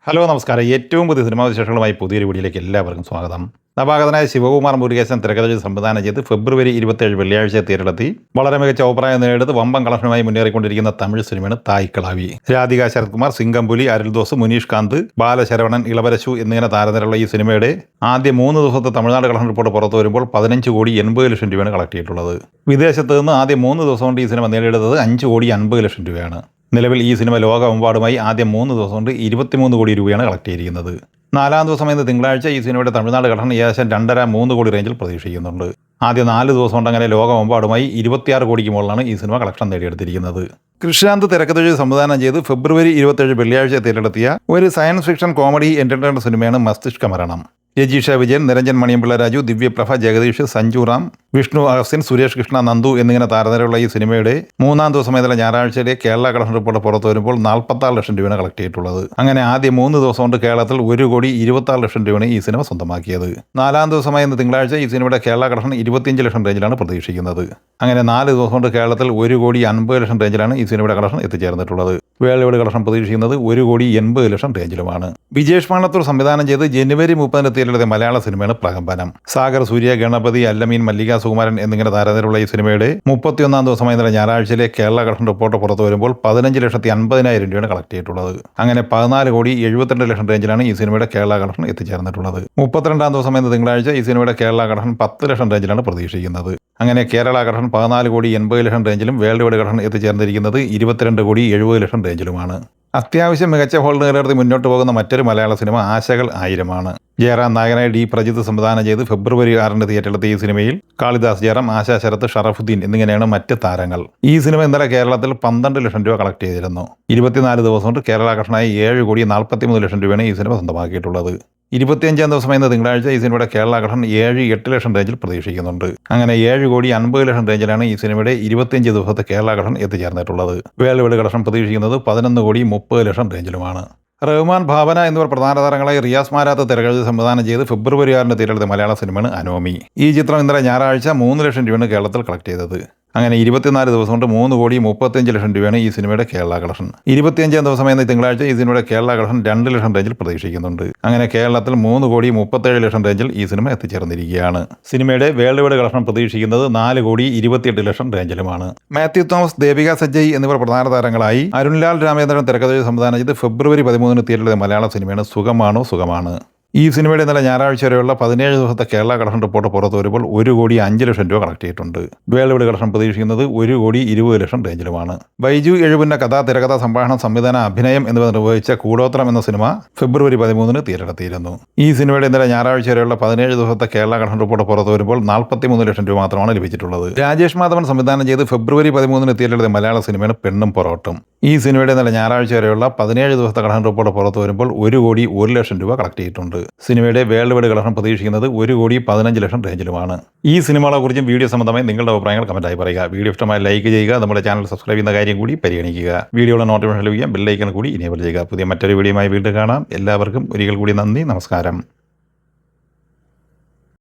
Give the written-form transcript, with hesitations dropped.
Hello നമസ്കാരം. ഏറ്റവും പുതിയ സിനിമാ വിശേഷങ്ങളുമായി പുതിയൊരു വീഡിയോയിലേക്ക് എല്ലാവർക്കും സ്വാഗതം. നവാഗതനായ ശിവകുമാർ മുരുകേശൻ തിരക്കഥ സംവിധാനം ചെയ്ത് ഫെബ്രുവരി 27 വെള്ളിയാഴ്ച തിയേറ്ററിലെത്തി വളരെ മികച്ച അഭിപ്രായം നേടിയത് വമ്പൻ കളക്ഷനുമായി മുന്നേറിക്കൊണ്ടിരിക്കുന്ന തമിഴ് സിനിമയാണ് തായ്ക്കിളാവി. രാധിക ശരത്കുമാർ, സിംഗംപുലി, അരുൾദോസ്, മുനീഷ് കാന്ത്, ബാലശരവണൻ, ഇളവരശു എന്നിങ്ങനെ താരനിരയുള്ള ഈ സിനിമയുടെ ആദ്യ 3 ദിവസത്തെ തമിഴ്നാട് കളക്ഷൻ റിപ്പോർട്ട് പുറത്തു വരുമ്പോൾ 15,80,00,000 രൂപയാണ് കളക്ട് ചെയ്തിട്ടുള്ളത്. വിദേശത്ത് നിന്ന് ആദ്യ 3 ദിവസം കൊണ്ട് ഈ സിനിമ നേടിയെടുത്തത് 5,50,00,000 രൂപയാണ്. നിലവിൽ ഈ സിനിമ ലോകമെമ്പാടുമായി ആദ്യ 3 ദിവസം കൊണ്ട് 23 കോടി രൂപയാണ് കളക്ട് ചെയ്തിരിക്കുന്നത്. 4-ാം ദിവസം എന്ന തിങ്കളാഴ്ച ഈ സിനിമയുടെ തമിഴ്നാട് കളക്ഷൻ ഏകദേശം 2.5-3 കോടി റേഞ്ചിൽ പ്രതീക്ഷിക്കുന്നുണ്ട്. ആദ്യ 4 ദിവസം കൊണ്ട് അങ്ങനെ ലോകമെമ്പാടുമായി 26 കോടിക്ക് മുകളിലാണ് ഈ സിനിമ കളക്ഷൻ നേടിയെടുത്തിരിക്കുന്നത്. കൃഷ്ണാന്ത് തിരക്കഥ സംവിധാനം ചെയ്ത് ഫെബ്രുവരി 27 വെള്ളിയാഴ്ച തിയേറ്ററിലെത്തിയ ഒരു സയൻസ് ഫിക്ഷൻ കോമഡി എന്റർടൈൻമെന്റ് സിനിമയാണ് മസ്തിഷ്ക മരണം. രജീഷ വിജയൻ, നിരഞ്ജൻ മണിയമ്പിള്ള രാജു, ദിവ്യപ്രഭ, ജഗദീഷ്, സഞ്ജു റാം, വിഷ്ണു അഗസ്റ്റിൻ, സുരേഷ് കൃഷ്ണ, നന്ദു എന്നിങ്ങനെ താരനിരയുള്ള ഈ സിനിമയുടെ 3-ാം ദിവസം ഇന്നലെ ഞായറാഴ്ചയിലെ കേരള കളക്ഷൻ റിപ്പോർട്ട് പുറത്തു വരുമ്പോൾ 46 ലക്ഷം രൂപയാണ് കളക്ട് ചെയ്തിട്ടുള്ളത്. അങ്ങനെ ആദ്യ 3 ദിവസം കൊണ്ട് കേരളത്തിൽ 1,26,00,000 രൂപയാണ് ഈ സിനിമ സ്വന്തമാക്കിയത്. 4-ാം ദിവസമായ ഇന്ന് തിങ്കളാഴ്ച ഈ സിനിമയുടെ കേരള കളക്ഷൻ 25 ലക്ഷം റേഞ്ചിലാണ് പ്രതീക്ഷിക്കുന്നത്. അങ്ങനെ 4 ദിവസം കൊണ്ട് കേരളത്തിൽ 1,50,00,000 റേഞ്ചിലാണ് ഈ സിനിമയുടെ കളക്ഷൻ എത്തിച്ചേർന്നിട്ടുള്ളത്. വേൾഡ് വൈഡ് കളക്ഷൻ പ്രതീക്ഷിക്കുന്നത് 1,80,00,000 റേഞ്ചിലുമാണ്. വിജേഷ് മാണത്തൂർ സംവിധാനം ചെയ്ത് ജനുവരി 30 തിയേറ്ററിലെത്തിയ മലയാള സിനിമയാണ് പ്രകമ്പനം. സാഗർ, സൂര്യ, ഗണപതി, അല്ലമീൻ, മല്ലിക സുകുമാരൻ എന്നിങ്ങനെ താരനിരയുള്ള ഈ സിനിമയുടെ 31-ാം ദിവസമായ ഇന്നലെ ഞായറാഴ്ചയിലെ കേരള കളക്ഷൻ റിപ്പോർട്ട് പുറത്തു വരുമ്പോൾ 15,50,000 രൂപയാണ് കളക്ട് ചെയ്തിട്ടുള്ളത്. അങ്ങനെ 14,72,00,000 റേഞ്ചിലാണ് ഈ സിനിമയുടെ കേരള കളക്ഷൻ എത്തിച്ചേർന്നിട്ടുള്ളത്. 32-ാം ദിവസം എന്ന തിങ്കളാഴ്ച ഈ സിനിമയുടെ കേരള കളക്ഷൻ 10 ലക്ഷം റേഞ്ചിലാണ് പ്രതീക്ഷിക്കുന്നത്. അങ്ങനെ കേരള കളക്ഷൻ 14,80,00,000 റേഞ്ചിലും വേൾഡ് വൈഡ് കളക്ഷൻ എത്തിച്ചേർന്നിരിക്കുന്നത് 22,70,00,000 റേഞ്ചിലുമാണ്. അത്യാവശ്യം മികച്ച ഹോൾഡ് നിലനിർത്തി മുന്നോട്ട് പോകുന്ന മറ്റൊരു മലയാള സിനിമ ആശകൾ 1000-ആണ്. ജയറാം നായകനായി ഡി പ്രജിത്ത് സംവിധാനം ചെയ്ത് ഫെബ്രുവരി 6 തിയേറ്ററിലെത്തിയ ഈ സിനിമയിൽ കാളിദാസ് ജയറാം, ആശാ ശരത്ത്, ഷറഫുദ്ദീൻ എന്നിങ്ങനെയാണ് മറ്റ് താരങ്ങൾ. ഈ സിനിമ ഇന്നലെ കേരളത്തിൽ 12 ലക്ഷം രൂപ കളക്ട് ചെയ്തിരുന്നു. 24 ദിവസം കൊണ്ട് കേരള കളക്ഷനായി 7,43,00,000 രൂപയാണ് ഈ സിനിമ സ്വന്തമാക്കിയിട്ടുള്ളത്. 25-ാം ദിവസം എന്ന തിങ്കളാഴ്ച ഈ സിനിമയുടെ കേരള കളക്ഷൻ 7-8 ലക്ഷം റേഞ്ചിൽ പ്രതീക്ഷിക്കുന്നുണ്ട്. അങ്ങനെ 7,50,00,000 റേഞ്ചിലാണ് ഈ സിനിമയുടെ 25 ദിവസത്തെ കേരള കളക്ഷൻ എത്തിച്ചേർന്നിട്ടുള്ളത്. വേൾഡ് വൈഡ് കളക്ഷൻ പ്രതീക്ഷിക്കുന്നത് 11,30,00,000 റേഞ്ചിലുമാണ്. റഹ്മാൻ, ഭാവന എന്നിവർ പ്രധാന താരങ്ങളായി റിയാസ് മാരാത്ത് തിരക്കഥ സംവിധാനം ചെയ്ത് ഫെബ്രുവരി 6 തിയേറ്ററിലെത്തിയ മലയാള സിനിമയാണ് അനോമി. ഈ ചിത്രം ഇന്നലെ ഞായറാഴ്ച 3 ലക്ഷം രൂപയാണ് കേരളത്തിൽ കളക്ട് ചെയ്തത്. അങ്ങനെ 24 ദിവസം കൊണ്ട് 3,35,00,000 രൂപയാണ് ഈ സിനിമയുടെ കേരള കളക്ഷൻ. 25-ാം ദിവസം എന്ന തിങ്കളാഴ്ച ഈ സിനിമയുടെ കേരള കളക്ഷൻ 2 ലക്ഷം റേഞ്ചിൽ പ്രതീക്ഷിക്കുന്നുണ്ട്. അങ്ങനെ കേരളത്തിൽ 3,37,00,000 റേഞ്ചിൽ ഈ സിനിമ എത്തിച്ചേർന്നിരിക്കുകയാണ്. സിനിമയുടെ വേൾഡ് വൈഡ് കളക്ഷൻ പ്രതീക്ഷിക്കുന്നത് 4,28,00,000 റേഞ്ചിലുമാണ്. മാത്യു തോമസ്, ദേവിക സജ്ജയ് എന്നിവർ പ്രധാന താരങ്ങളായി അരുൺലാൽ രാമചന്ദ്രൻ തിരക്കഥ സംവിധാനം ചെയ്ത് ഫെബ്രുവരി 13 തിയേറ്ററിലെ മലയാള സിനിമയാണ് സുഖമാണോ സുഖമാണ്. ഈ സിനിമയുടെ ഇന്നലെ ഞായറാഴ്ച വരെയുള്ള 17 ദിവസത്തെ കേരള കളക്ഷൻ റിപ്പോർട്ട് പുറത്തു വരുമ്പോൾ 1,05,00,000 രൂപ കളക്ട് ചെയ്തിട്ടുണ്ട്. വേൾഡ് വൈഡ് കളക്ഷൻ പ്രതീക്ഷിക്കുന്നത് 1,20,00,000 റേഞ്ചിലുമാണ്. ബൈജു എഴുപുന്ന കഥ, തിരക്കഥ, സംഭാഷണം, സംവിധാനം, അഭിനയം എന്നിവ നിർവഹിച്ച കൂടോത്രം എന്ന സിനിമ ഫെബ്രുവരി 13 തിയേറ്ററിലെത്തിയിരുന്നു. ഈ സിനിമയുടെ ഇന്നലെ ഞായറാഴ്ച വരെയുള്ള 17 ദിവസത്തെ കേരള കളക്ഷൻ റിപ്പോർട്ട് പുറത്തു വരുമ്പോൾ 43 ലക്ഷം രൂപ മാത്രമാണ് ലഭിച്ചിട്ടുള്ളത്. രാജേഷ് മാധവൻ സംവിധാനം ചെയ്ത് ഫെബ്രുവരി 13 തിയേറ്ററിലെത്തിയ മലയാള സിനിമയാണ് പെണ്ണും പൊറോട്ടും. ഈ സിനിമയുടെ ഇന്നലെ ഞായറാഴ്ച വരെയുള്ള 17 ദിവസത്തെ കളക്ഷൻ റിപ്പോർട്ട് പുറത്തു വരുമ്പോൾ 1,01,00,000 രൂപ കളക്ട് ചെയ്തിട്ടുണ്ട്. സിനിമയുടെ വേൾഡ് വൈഡ് കളക്ഷൻ പ്രതീക്ഷിക്കുന്നത് 1,15,00,000 റേഞ്ചിലുമാണ്. ഈ സിനിമകളെ കുറിച്ചും വീഡിയോ സംബന്ധമായി നിങ്ങളുടെ അഭിപ്രായങ്ങൾ കമന്റായി പറയുക. വീഡിയോ ഇഷ്ടമായി ലൈക്ക് ചെയ്യുക. നമ്മുടെ ചാനൽ സബ്സ്ക്രൈബ് ചെയ്യുന്ന കാര്യം കൂടി പരിഗണിക്കുക. വീഡിയോയുടെ നോട്ടിഫിക്കേഷൻ ലഭിക്കാൻ ബെൽ ഐക്കൺ കൂടി ഇനേബിൾ ചെയ്യുക. പുതിയ മറ്റൊരു വീഡിയോയുമായി വീണ്ടും കാണാം. എല്ലാവർക്കും ഒരിക്കൽ കൂടി നന്ദി, നമസ്കാരം.